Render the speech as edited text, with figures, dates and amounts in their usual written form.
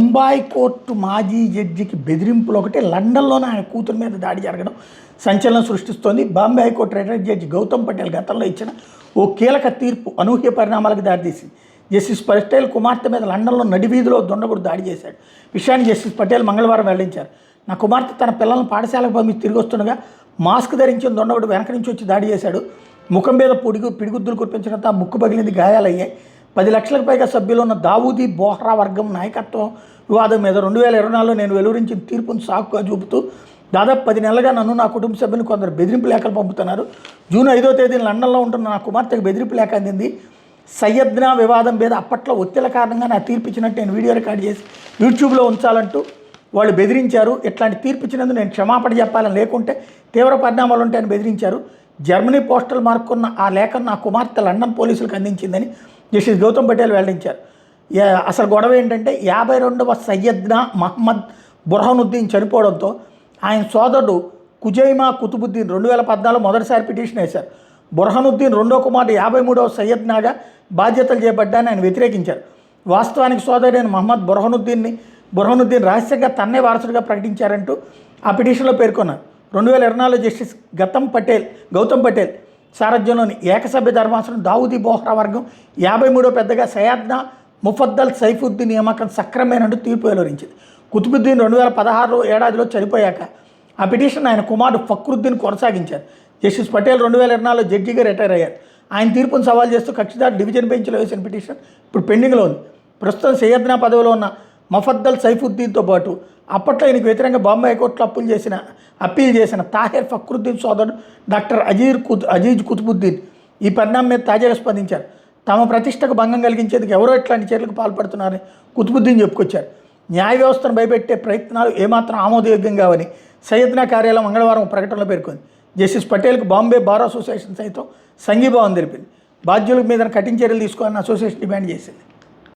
Mumbai court మాజీ జడ్జికి బెదిరింపులు ఒకటి, లండన్లోనే ఆయన కూతురు మీద దాడి జరగడం సంచలనం సృష్టిస్తోంది. Bombay high court retired judge Gautam Patel గతంలో ఇచ్చిన ఓ కీలక తీర్పు అనూహ్య పరిణామాలకు దారితీసింది. జస్టిస్ పటేల్ కుమార్తె మీద లండన్లో నడివీధిలో దుండగుడు దాడి చేశాడు. విషయాన్ని జస్టిస్ పటేల్ మంగళవారం వెల్లడించారు. నా కుమార్తె తన పిల్లలను పాఠశాలకు పంపించి తిరిగి వస్తుండగా మాస్క్ ధరించిన దుండగుడు వెనక నుంచి వచ్చి దాడి చేశాడు. ముఖం మీద పిడిగుద్దులు కురిపించడంతో ముక్కు పగిలింది, గాయాలయ్యాయి. 10 లక్షలకు పైగా సభ్యులు ఉన్న దావూదీ బోహ్రా వర్గం నాయకత్వం వివాదం మీద 2024లో నేను వెలువరించిన తీర్పును సాకుగా చూపుతూ దాదాపు 10 నెలలుగా నన్ను, నా కుటుంబ సభ్యులు కొందరు బెదిరింపు లేఖలు పంపుతున్నారు. జూన్ 5వ తేదీన లండన్లో ఉంటున్న నా కుమార్తెకు బెదిరింపు లేఖ అందింది. సయ్యద్నా వివాదం మీద అప్పట్లో ఒత్తిళ్ల కారణంగా నా తీర్పు ఇచ్చినట్టు నేను వీడియో రికార్డ్ చేసి యూట్యూబ్లో ఉంచాలంటూ వాళ్ళు బెదిరించారు. ఇట్లాంటి తీర్పు ఇచ్చినందుకు నేను క్షమాపణ చెప్పాలని, లేకుంటే తీవ్ర పరిణామాలు ఉంటాయని బెదిరించారు. జర్మనీ పోస్టల్ మార్కున్న ఆ లేఖను నా కుమార్తె లండన్ పోలీసులకు అందించిందని జస్టిస్ గౌతమ్ పటేల్ వెల్లడించారు. అసలు గొడవ ఏంటంటే 52వ సయ్యద్నా మహమ్మద్ బుర్హానుద్దీన్ చనిపోవడంతో ఆయన సోదరుడు ఖుజైమా కుతుబుద్దీన్ 2014 మొదటిసారి పిటిషన్ వేశారు. బుర్హానుద్దీన్ రెండో కుమారుడు 53వ సయ్యద్నాగా బాధ్యతలు చేపట్టాలని ఆయన వ్యతిరేకించారు. వాస్తవానికి సోదరుడైన మహమ్మద్ బుర్హానుద్దీన్ రహస్యంగా తన్నే వారసుడిగా ప్రకటించారంటూ ఆ పిటిషన్లో పేర్కొన్నారు. 2024లో జస్టిస్ గౌతమ్ పటేల్ సారథ్యంలోని ఏకసభ్య ధర్మాసనం దావూదీ బోహ్రా వర్గం 53వ పెద్దగా సయ్యద్నా ముఫద్దల్ సైఫుద్దీన్ నియామకం సక్రమేనంటూ తీర్పు వెలువరించింది. కుతుబుద్దీన్ 2016 ఏడాదిలో చనిపోయాక ఆ పిటిషన్ ఆయన కుమారుడు ఫక్రుద్దీన్ కొనసాగించారు. జస్టిస్ పటేల్ 2024లో జడ్జిగా రిటైర్ అయ్యారు. ఆయన తీర్పును సవాల్ చేస్తూ కక్షిదారు డివిజన్ బెంచ్లో వేసిన పిటిషన్ ఇప్పుడు పెండింగ్లో ఉంది. ప్రస్తుతం సయ్యద్నా పదవిలో ఉన్న ముఫద్దల్ సైఫుద్దీన్తో పాటు అప్పట్లో ఈయనకు వ్యతిరేకంగా బాంబే హైకోర్టులో అప్పీల్ చేసిన తాహిర్ ఫక్రుద్దీన్ సోదరుడు డాక్టర్ అజీజ్ కుతుబుద్దీన్ ఈ పరిణామం మీద తాజాగా స్పందించారు. తమ ప్రతిష్టకు భంగం కలిగించేందుకు ఎవరో ఇట్లాంటి చర్యలకు పాల్పడుతున్నారని కుతుబుద్దీన్ చెప్పుకొచ్చారు. న్యాయ వ్యవస్థను భయపెట్టే ప్రయత్నాలు ఏమాత్రం ఆమోదయోగ్యం కావని సయ్యద్నా కార్యాలయం మంగళవారం ప్రకటనలో పేర్కొంది. జస్టిస్ పటేల్కు బాంబే బార్ అసోసియేషన్ సైతం సంఘీభావం తెలిపింది. బాధ్యుల మీద కఠిన చర్యలు తీసుకోవాలని అసోసియేషన్ డిమాండ్ చేసింది.